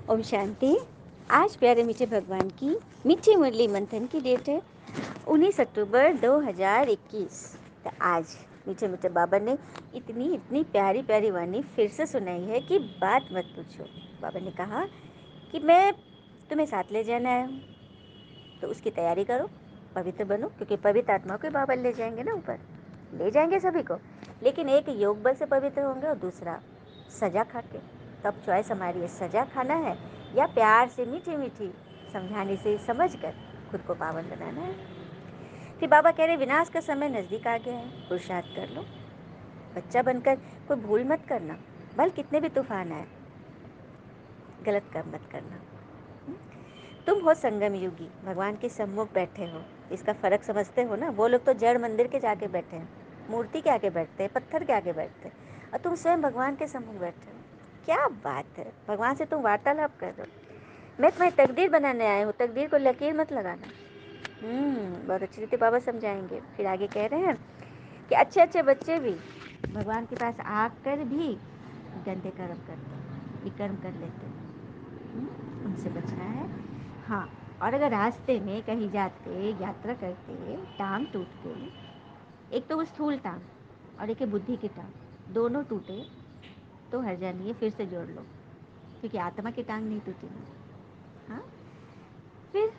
ओम शांति। आज प्यारे मीठे भगवान की मीठी मुरली मंथन की डेट है 19 अक्टूबर 2021। तो आज मीठे मीठे बाबा ने इतनी प्यारी प्यारी वाणी फिर से सुनाई है कि बात मत पूछो। बाबा ने कहा कि मैं तुम्हें साथ ले जाना आया हूँ, तो उसकी तैयारी करो, पवित्र बनो, क्योंकि पवित्र आत्मा को बाबा ले जाएंगे ना ऊपर, ले जाएंगे सभी को, लेकिन एक योग बल से पवित्र होंगे और दूसरा सजा खा के। तो अब चॉइस हमारी है, सजा खाना है या प्यार से मीठी मीठी समझाने से समझ कर खुद को पावन बनाना है। फिर बाबा कह रहे विनाश का समय नज़दीक आ गया है, पुरुषार्थ कर लो। बच्चा बनकर कोई भूल मत करना, भले कितने भी तूफान आए, गलत काम मत करना। तुम हो संगम युगी, भगवान के सम्मुख बैठे हो। इसका फ़र्क समझते हो ना? वो लोग तो जड़ मंदिर के जाके बैठे हैं, मूर्ति के आगे बैठते हैं, पत्थर के आगे बैठते हैं, और तुम स्वयं भगवान के सम्मुख बैठे हो। क्या बात है! भगवान से तुम वार्तालाप कर रहे हो। मैं तुम्हारी तकदीर बनाने आया हूँ, तकदीर को लकीर मत लगाना। बहुत अच्छी रीति बाबा समझाएंगे। फिर आगे कह रहे हैं कि अच्छे अच्छे बच्चे भी भगवान के पास आकर भी गंदे कर्म करते हैं, विकर्म कर लेते हैं। उनसे बचना है। हाँ, और अगर रास्ते में कहीं जाते, यात्रा करते, टांग टूट गई, एक तो वो स्थूल टांग और एक है बुद्धि की टांग, दोनों टूटे तो हर्जा नहीं है, फिर से जोड़ लो, क्योंकि आत्मा की टांग नहीं टूटेगी। हाँ, फिर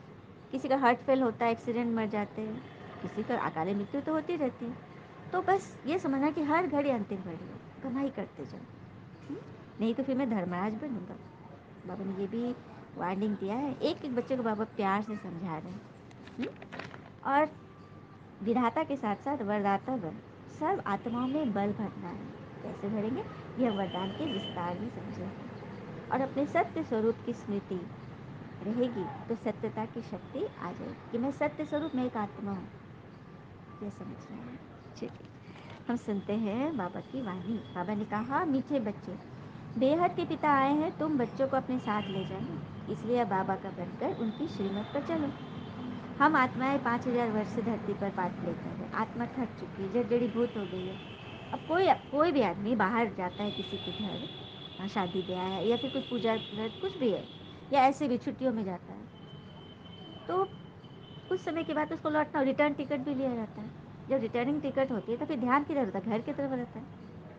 किसी का हार्ट फेल होता है, एक्सीडेंट, मर जाते हैं, किसी का अकाले मृत्यु तो होती रहती है। तो बस ये समझना कि हर घड़ी अंतिम घड़ी है, कमाई करते जाओ, नहीं तो फिर मैं धर्मराज बनूंगा। बाबा ने ये भी वार्निंग दिया है। एक एक बच्चे को बाबा प्यार से समझा रहे हैं। और विधाता के साथ साथ वरदाता बन, सब आत्माओं में बल भरना है। कैसे भरेंगे? यह वरदान के विस्तार में समझेंगे। और अपने सत्य स्वरूप की स्मृति रहेगी तो सत्यता की शक्ति आ जाएगी कि मैं सत्य स्वरूप में एक आत्मा हूँ, यह समझना है। चलिए हम सुनते हैं बाबा की वाणी। बाबा ने कहा, मीठे बच्चे, बेहद के पिता आए हैं, तुम बच्चों को अपने साथ ले जाना, इसलिए बाबा का बनकर उनकी श्रीमत पर चलो। हम आत्माएं 5000 वर्ष से धरती पर पाठ प्ले कर रहे हैं। आत्मा थक चुकी है, जड़ी भूत हो गई है। अब कोई भी आदमी बाहर जाता है किसी के घर, शादी ब्याह है या फिर कुछ पूजा व्रत कुछ भी है, या ऐसे भी छुट्टियों में जाता है, तो कुछ समय के बाद उसको लौटना, रिटर्न टिकट भी लिया जाता है। जब रिटर्निंग टिकट होती है तो फिर ध्यान किधर होता है? घर की तरफ रहता है।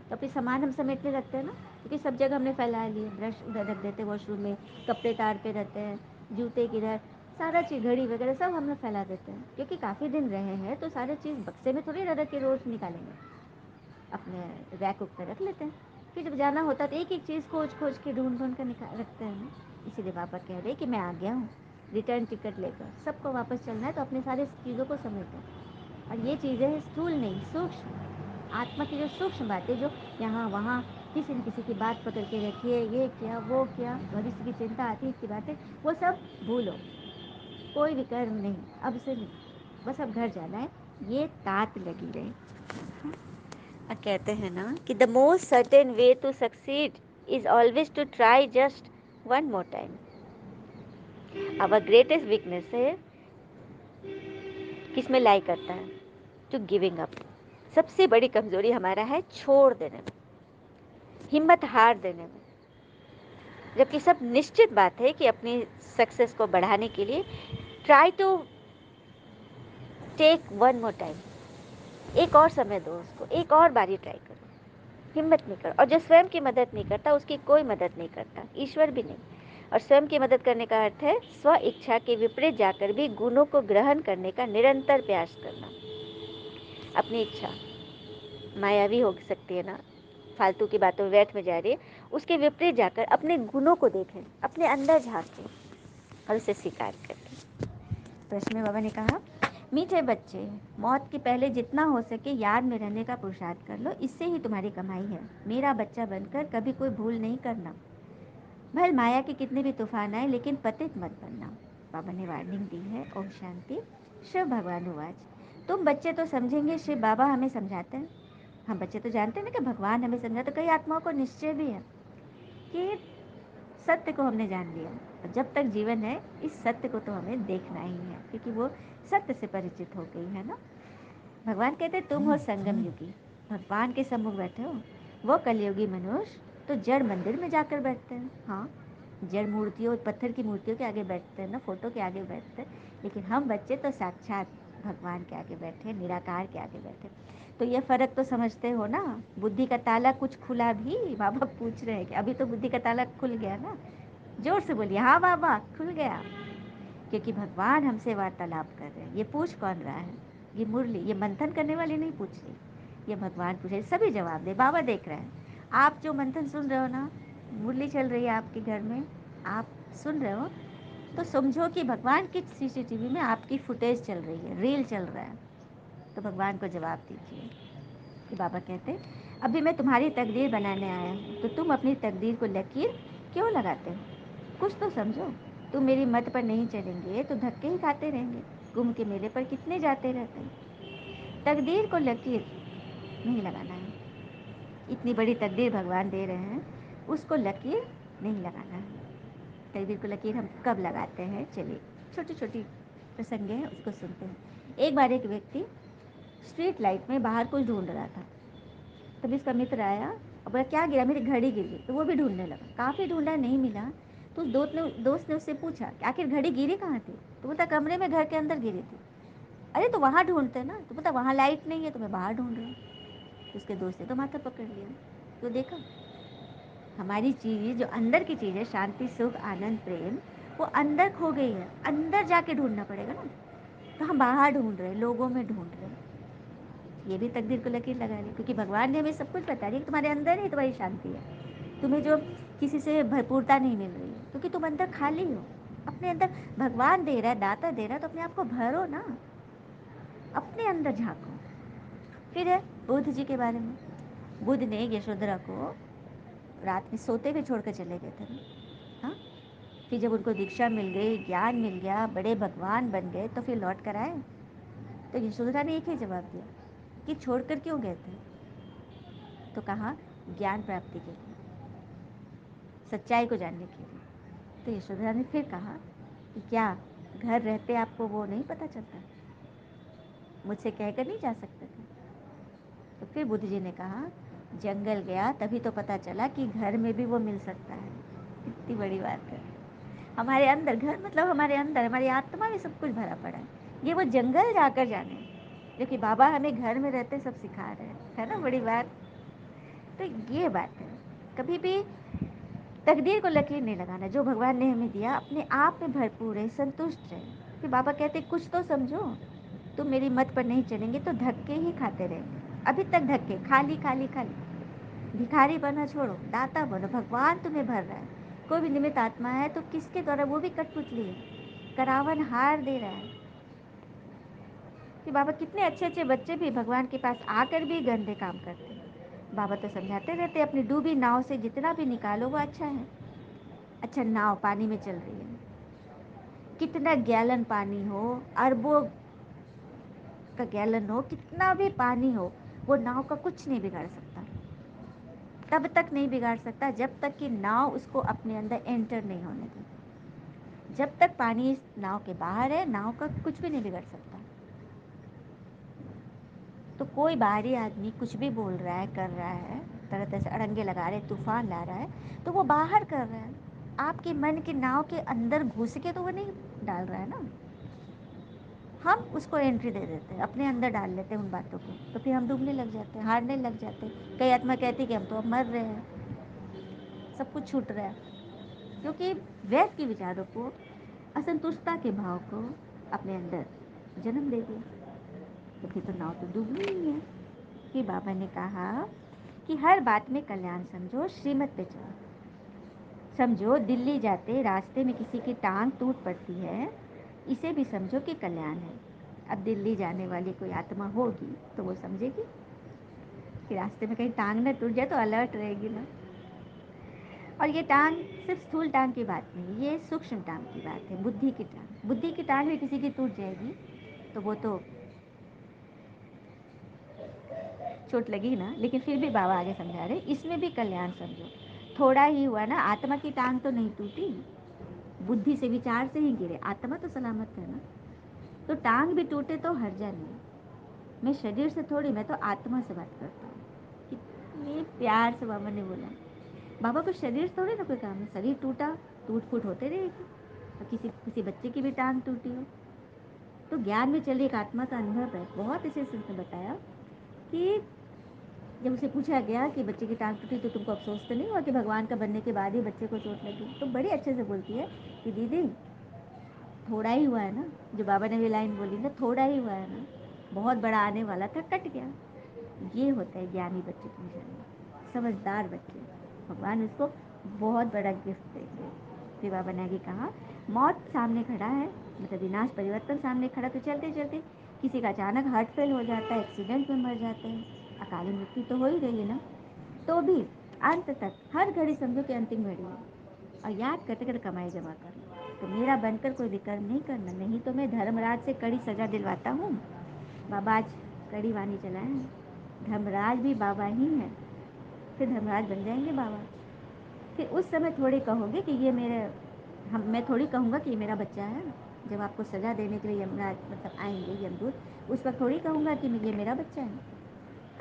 तो अपने सामान हम समेटने लगते हैं ना, क्योंकि सब जगह हमने फैला लिए। ब्रश उधर रख देते हैं वॉशरूम में, कपड़े तार पे रहते हैं, जूते किधर, सारा चीज़, घड़ी वगैरह सब हम लोग फैला देते हैं, क्योंकि काफ़ी दिन रहे हैं तो सारे चीज़ बक्से में थोड़ी रख के रोज़ निकालेंगे, अपने रैक उक पर रख लेते हैं। फिर जब जाना होता है तो एक एक चीज़ खोज खोज के ढूंढ ढूंढ कर रखते हैं ना। इसीलिए बाबा कह रहे कि मैं आ गया हूँ रिटर्न टिकट लेकर, सबको वापस चलना है तो अपने सारे चीज़ों को समेटो। और ये चीज़ें स्थूल नहीं, सूक्ष्म, आत्मा की जो सूक्ष्म बातें, जो यहाँ वहाँ किसी न किसी की बात पकड़ के रखिए, ये क्या वो क्या, भविष्य की चिंता, अतीत की बातें, वो सब भूलो। कोई विकर्म नहीं, अब से नहीं, बस अब घर जाना है, ये तात लगी रहे। और कहते हैं ना कि the most certain way to succeed is always to try just one more time. Our greatest weakness है किसमें लाई करता है? To giving up. सबसे बड़ी कमजोरी हमारा है छोड़ देने में, हिम्मत हार देने में। जबकि सब निश्चित बात है कि अपनी सक्सेस को बढ़ाने के लिए try to take one more time, एक और समय दो उसको, एक और बारी ट्राई करो, हिम्मत नहीं करो। और जो स्वयं की मदद नहीं करता उसकी कोई मदद नहीं करता, ईश्वर भी नहीं। और स्वयं की मदद करने का अर्थ है स्व इच्छा के विपरीत जाकर भी गुणों को ग्रहण करने का निरंतर प्रयास करना। अपनी इच्छा मायावी हो सकती है ना, फालतू की बातों में व्यर्थ में जा रही है, उसके विपरीत जाकर अपने गुणों को देखें, अपने अंदर झांकें और उसे स्वीकार करें। प्रश्न में बाबा ने कहा, मीठे बच्चे, मौत के पहले जितना हो सके याद में रहने का पुरुषार्थ कर लो, इससे ही तुम्हारी कमाई है। मेरा बच्चा बनकर कभी कोई भूल नहीं करना, भल माया के कितने भी तूफान आए, लेकिन पतित मत बनना। बाबा ने वार्निंग दी है। ओम शांति। शिव भगवान उवाच, तुम बच्चे तो समझेंगे, शिव बाबा हमें समझाते हैं। हम बच्चे तो जानते हैं ना कि भगवान हमें समझाते। कई आत्माओं को निश्चय भी है कि सत्य को हमने जान लिया, और जब तक जीवन है इस सत्य को तो हमें देखना ही है, क्योंकि वो सत्य से परिचित हो गई है ना। भगवान कहते तुम हो संगम युगी, भगवान के सम्मुख बैठे हो। वो कलयुगी मनुष्य तो जड़ मंदिर में जाकर बैठते हैं। हाँ, जड़ मूर्तियों, पत्थर की मूर्तियों के आगे बैठते हैं ना, फोटो के आगे बैठते हैं, लेकिन हम बच्चे तो साक्षात भगवान के आगे बैठे, निराकार के आगे बैठे। तो ये फ़र्क तो समझते हो ना। बुद्धि का ताला कुछ खुला भी, बाबा पूछ रहे हैं कि अभी तो बुद्धि का ताला खुल गया ना। जोर से बोलिए, हाँ बाबा खुल गया। क्योंकि भगवान हमसे वार्तालाप कर रहे हैं। ये पूछ कौन रहा है? ये मुरली, ये मंथन करने वाली नहीं पूछ रही, ये भगवान पूछ रहे। सभी जवाब दे, बाबा देख रहे हैं। आप जो मंथन सुन रहे हो ना, मुरली चल रही है आपके घर में, आप सुन रहे हो, तो समझो कि भगवान की सीसीटीवी में आपकी फुटेज चल रही है, रील चल रहा है। तो भगवान को जवाब दीजिए। कि बाबा कहते, अभी मैं तुम्हारी तकदीर बनाने आया हूँ, तो तुम अपनी तकदीर को लकीर क्यों लगाते हो? कुछ तो समझो। तुम मेरी मत पर नहीं चलेंगे तो धक्के ही खाते रहेंगे। कुंभ के मेले पर कितने जाते रहते हैं। तकदीर को लकीर नहीं लगाना है। इतनी बड़ी तकदीर भगवान दे रहे हैं, उसको लकीर नहीं लगाना है। तकदीर को लकीर हम कब लगाते हैं? चलिए, छोटी छोटी प्रसंग है, उसको सुनते हैं। एक बार एक व्यक्ति स्ट्रीट लाइट में बाहर कुछ ढूंढ रहा था। तभी उसका मित्र आया और बोला, क्या गिरा? मेरी घड़ी गिर गई। तो वो भी ढूंढने लगा, काफ़ी ढूंढा, नहीं मिला। तो उस दोस्त ने उससे पूछा कि आखिर घड़ी गिरी कहाँ थी? तो बोलता, कमरे में घर के अंदर गिरी थी। अरे तो वहाँ ढूंढते ना। तो बोलता, वहाँ लाइट नहीं है तो मैं बाहर ढूंढ रहा हूँ। तो उसके दोस्त ने तो माथा पकड़ लिया। तो देखा, हमारी चीज़ जो अंदर की चीज़ है, शांति, सुख, आनंद, प्रेम, वो अंदर खो गई है। अंदर जाके ढूंढना पड़ेगा ना। तो हम बाहर ढूंढ रहे हैं, लोगों में ढूंढ रहे हैं। ये भी तकदीर को लकीर लगा ली, क्योंकि भगवान ने हमें सब कुछ बता दिया कि तुम्हारे अंदर ही तुम्हारी शांति है। तुम्हें जो किसी से भरपूरता नहीं मिल रही है, क्योंकि तुम अंदर खाली हो। अपने अंदर भगवान दे रहा है, दाता दे रहा है, तो अपने आप को भरो ना, अपने अंदर झांको। फिर है बुद्ध जी के बारे में। बुद्ध ने यशोधरा को रात में सोते हुए छोड़कर चले गए थे ना। हाँ, फिर जब उनको दीक्षा मिल गई, ज्ञान मिल गया, बड़े भगवान बन गए, तो फिर लौट कर आए। तो यशोधरा ने एक ही जवाब दिया कि छोड़कर क्यों गए थे? तो कहा, ज्ञान प्राप्ति के लिए, सच्चाई को जानने के लिए। तो यशोधरा ने फिर कहा कि क्या घर रहते आपको वो नहीं पता चलता? मुझसे कहकर नहीं जा सकते थे? तो फिर बुद्ध जी ने कहा, जंगल गया तभी तो पता चला कि घर में भी वो मिल सकता है। कितनी बड़ी बात है। हमारे अंदर, घर मतलब हमारे अंदर, हमारी आत्मा में सब कुछ भरा पड़ा है। ये वो जंगल जाकर जाने, जो कि बाबा हमें घर में रहते सब सिखा रहे हैं, है ना बड़ी बात। तो ये बात है, कभी भी तकदीर को लकीर नहीं लगाना। जो भगवान ने हमें दिया, अपने आप में भरपूर है, संतुष्ट है। फिर बाबा कहते, कुछ तो समझो। तुम मेरी मत पर नहीं चलेंगे तो धक्के ही खाते रहेंगे। अभी तक धक्के, खाली खाली खाली। भिखारी बनना छोड़ो, दाता बनो। भगवान तुम्हें भर रहा है। कोई भी निमित्त आत्मा है तो किसके द्वारा? वो भी कठपुतली है, करावन हार दे रहा है। कि बाबा कितने अच्छे अच्छे बच्चे भी भगवान के पास आकर भी गंदे काम करते हैं। बाबा तो समझाते रहते, अपनी डूबी नाव से जितना भी निकालो वो अच्छा है। अच्छा, नाव पानी में चल रही है, कितना गैलन पानी हो, अरबों का गैलन हो, कितना भी पानी हो, वो नाव का कुछ नहीं बिगाड़ सकता। तब तक नहीं बिगाड़ सकता जब तक कि नाव उसको अपने अंदर एंटर नहीं होने दे। जब तक पानी इस नाव के बाहर है, नाव का कुछ भी नहीं बिगड़ सकता। तो कोई बाहरी आदमी कुछ भी बोल रहा है, कर रहा है, तरह तरह से अड़ंगे लगा रहे, तूफान ला रहा है, तो वो बाहर कर रहा है। आपके मन की नाव के अंदर घुस के तो वो नहीं डाल रहा है ना। हम उसको एंट्री दे देते हैं, अपने अंदर डाल लेते हैं उन बातों को, तो फिर हम डूबने लग जाते हैं, हारने लग जाते हैं। कई आत्मा कहती कि हम तो अब मर रहे हैं, सब कुछ छूट रहा है, क्योंकि वैद के विचारों को, असंतुष्टता के भाव को अपने अंदर जन्म दे दिया। तो फिर तो नाव तो डूबनी ही है। कि बाबा ने कहा कि हर बात में कल्याण समझो, श्रीमत पे चलो। समझो, दिल्ली जाते रास्ते में किसी की टांग टूट पड़ती है, इसे भी समझो कि कल्याण है। अब दिल्ली जाने वाली कोई आत्मा होगी तो वो समझेगी कि रास्ते में कहीं टांग ना टूट जाए, तो अलर्ट रहेगी ना। और ये टांग सिर्फ स्थूल टांग की बात नहीं, ये सूक्ष्म टांग की बात है, बुद्धि की टांग। बुद्धि की टांग भी किसी की टूट जाएगी तो वो तो चोट लगी ना, लेकिन फिर भी बाबा आगे समझा रहे, इसमें भी कल्याण समझो। थोड़ा ही हुआ ना, आत्मा की टांग तो नहीं टूटी, बुद्धि से, विचार से ही गिरे, आत्मा तो सलामत है ना। तो टांग भी टूटे तो हर्जा नहीं। मैं शरीर से थोड़ी, मैं तो आत्मा से बात करता हूँ। कितनी प्यार से बाबा ने बोला। बाबा को शरीर थोड़े ना कोई काम है, शरीर टूटा, टूट फूट होते रहेगी, और किसी किसी बच्चे की भी टांग टूटी हो। तो ज्ञान में चल एक आत्मा का अनुभव है। बहुत अच्छे से उसने बताया कि जब उसे पूछा गया कि बच्चे की टांग टूटी तो तुमको अफसोस तो नहीं हुआ कि भगवान का बनने के बाद ही बच्चे को चोट लगी? तो बड़ी अच्छे से बोलती है कि दीदी थोड़ा ही हुआ है ना, जो बाबा ने भी लाइन बोली ना, थोड़ा ही हुआ है ना, बहुत बड़ा आने वाला था, कट गया। ये होता है ज्ञानी बच्चे की निशानी, समझदार बच्चे। भगवान उसको बहुत बड़ा गिफ्ट देंगे। फिर बाबा ने आगे कहा, मौत सामने खड़ा है, मतलब विनाश परिवर्तन सामने खड़ा, तो चलते चलते किसी का अचानक हार्ट फेल हो जाता है, एक्सीडेंट में मर जाते हैं, अकाली मृत्यु तो हो ही रही है ना, तो भी अंत तक हर घड़ी समझो कि अंतिम घड़ी है, और याद करते करते कमाई जमा करो। तो मेरा बनकर कोई विकर्म नहीं करना, नहीं तो मैं धर्मराज से कड़ी सजा दिलवाता हूँ। बाबा आज कड़ी वाणी चलाए हैं, धर्मराज भी बाबा ही है, फिर धर्मराज बन जाएंगे बाबा। फिर उस समय थोड़ी कहोगे कि ये मेरे, मैं थोड़ी कहूँगा कि ये मेरा बच्चा है। जब आपको सजा देने के लिए यमराज मतलब आएंगे यमदूत, उस वक्त थोड़ी कहूँगा कि ये मेरा बच्चा है।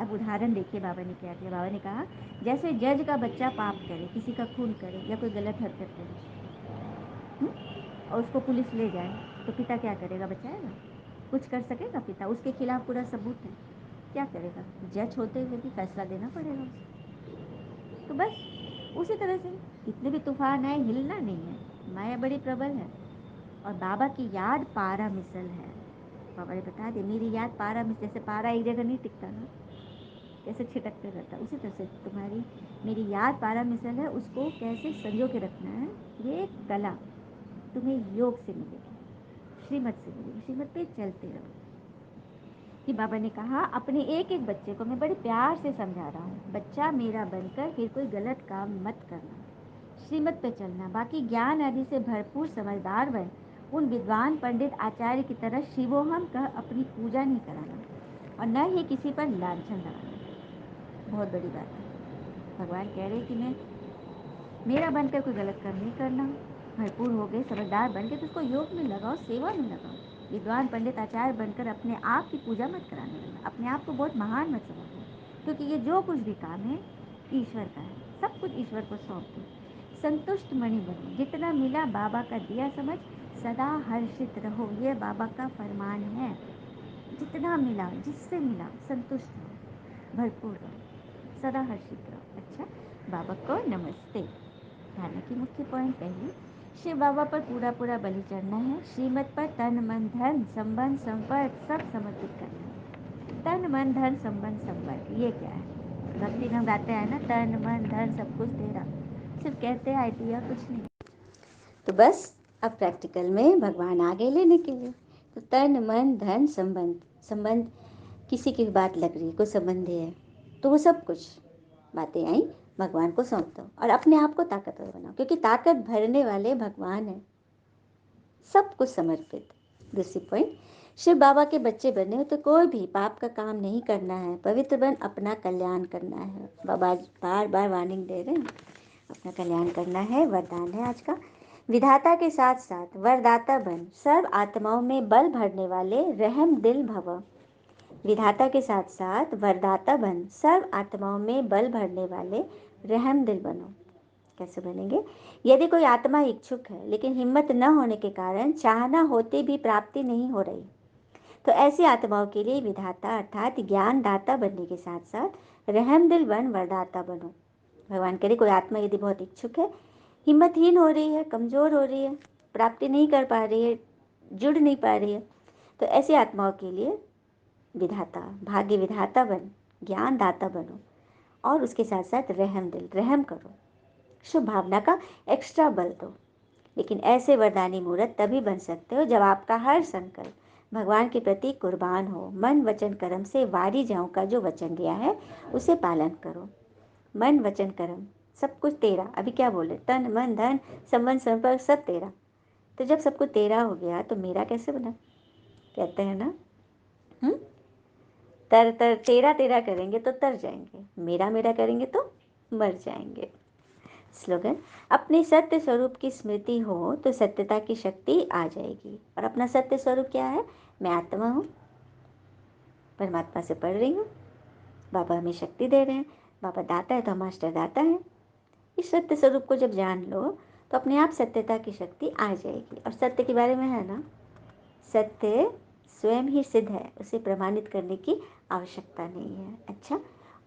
अब उदाहरण देखिए बाबा ने क्या किया। बाबा ने कहा जैसे जज का बच्चा पाप करे, किसी का खून करे या कोई गलत हरकत करे, और उसको पुलिस ले जाए, तो पिता क्या करेगा? बचाएगा? कुछ कर सकेगा पिता? उसके खिलाफ पूरा सबूत है, क्या करेगा? जज होते हुए भी फैसला देना पड़ेगा उसे। तो बस उसी तरह से कितने भी तूफान आए, हिलना नहीं है, माया बड़ी प्रबल है, और बाबा की याद पारा मिसल है। बाबा ने बता दिया, मेरी याद पारा मिसल, जैसे पारा एक जगह नहीं टिकता ना, कैसे छिटकते रहता, उसी तरह से तुम्हारी मेरी याद पारा मिसल है, उसको कैसे संजो के रखना है, ये एक कला तुम्हें योग से मिलेगी, श्रीमत से मिलेगी। श्रीमत पे चलते रहो। कि बाबा ने कहा अपने एक एक बच्चे को मैं बड़े प्यार से समझा रहा हूँ, बच्चा मेरा बनकर फिर कोई गलत काम मत करना, श्रीमत पे चलना, बाकी ज्ञान आदि से भरपूर समझदार बन, उन विद्वान पंडित आचार्य की तरह शिवोहम कह अपनी पूजा नहीं कराना, और न ही किसी पर लांछन लगाना। बहुत बड़ी बात है। भगवान कह रहे कि मैं मेरा बनकर कोई गलत काम नहीं करना, भरपूर हो गए, समझदार बन गए तो उसको योग में लगाओ, सेवा में लगाओ। विद्वान पंडित आचार्य बनकर अपने आप की पूजा मत कराने लगना, अपने आप को बहुत महान मत समझो, क्योंकि ये जो कुछ भी काम है ईश्वर का है, सब कुछ ईश्वर को सौंप दो। संतुष्ट मणि बनो, जितना मिला बाबा का दिया समझ, सदा हर्षित रहो, ये बाबा का फरमान है। जितना मिला, जिससे मिला, संतुष्ट रहो, भरपूर रहो, सदा हर्षित रहो। अच्छा, बाबा को नमस्ते। धारणा की मुख्य पॉइंट पहली, शिव बाबा पर पूरा पूरा बलि चढ़ना है, श्रीमत पर तन मन धन संबंध संपर्क सब समर्पित करना है। तन मन धन संबंध संपर्क, ये क्या है? भक्ति में हम गाते हैं ना, तन मन धन सब कुछ तेरा, सिर्फ कहते हैं आइडिया, कुछ नहीं। तो बस अब प्रैक्टिकल में भगवान आगे लेने के लिए, तो तन मन धन संबंध, संबंध किसी की बात लग रही है, कोई संबंधी है, तो वो सब कुछ बातें आई भगवान को सौंप दो, और अपने आप को ताकतवर बनाओ, क्योंकि ताकत भरने वाले भगवान है, सब कुछ समर्पित। दूसरी पॉइंट, शिव बाबा के बच्चे बनने हो तो कोई भी पाप का काम नहीं करना है, पवित्र बन अपना कल्याण करना है। बाबा बार बार वार्निंग दे रहे हैं, अपना कल्याण करना है, वरदान है आज का। विधाता के साथ साथ वरदाता बन, सर्व आत्माओं में बल भरने वाले रहम दिल भव। विधाता के साथ साथ वरदाता बन, सर्व आत्माओं में बल भरने वाले रहम दिल बनो। कैसे बनेंगे? यदि कोई आत्मा इच्छुक है लेकिन हिम्मत न होने के कारण चाहना होते भी प्राप्ति नहीं हो रही, तो ऐसी आत्माओं के लिए विधाता अर्थात ज्ञान दाता बनने के साथ साथ रहम दिल बन वरदाता बनो। भगवान करे कोई आत्मा यदि बहुत इच्छुक है, हिम्मतहीन हो रही है, कमजोर हो रही है, प्राप्ति नहीं कर पा रही है, जुड़ नहीं पा रही है, तो ऐसी आत्माओं के लिए विधाता, भाग्य विधाता बन, ज्ञान दाता बनो, और उसके साथ साथ रहम दिल, रहम करो, शुभ भावना का एक्स्ट्रा बल दो। लेकिन ऐसे वरदानी मूर्त तभी बन सकते हो जब आपका हर संकल्प भगवान के प्रति कुर्बान हो। मन वचन कर्म से वारी जाऊं का जो वचन दिया है उसे पालन करो। मन वचन कर्म सब कुछ तेरा, अभी क्या बोले, तन मन धन संबंध संपर्क सब तेरा। तो जब सब कुछ तेरा हो गया तो मेरा कैसे बना? कहते हैं ना, तर तर तेरा तेरा करेंगे तो तर जाएंगे, मेरा मेरा करेंगे तो मर जाएंगे। स्लोगन, अपने सत्य स्वरूप की स्मृति हो तो सत्यता की शक्ति आ जाएगी। और अपना सत्य स्वरूप क्या है? मैं आत्मा हूँ, परमात्मा से पढ़ रही हूँ, बाबा हमें शक्ति दे रहे हैं, बाबा दाता है तो हम मास्टर दाता हैं। इस सत्य स्वरूप को जब जान लो तो अपने आप सत्यता की शक्ति आ जाएगी। और सत्य के बारे में है ना, सत्य स्वयं ही सिद्ध है, उसे प्रमाणित करने की आवश्यकता नहीं है। अच्छा,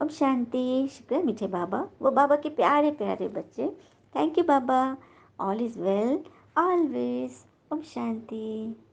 ओम शांति। शुक्र मीठे बाबा, वो बाबा के प्यारे प्यारे बच्चे। थैंक यू बाबा। All is well always. ओम शांति।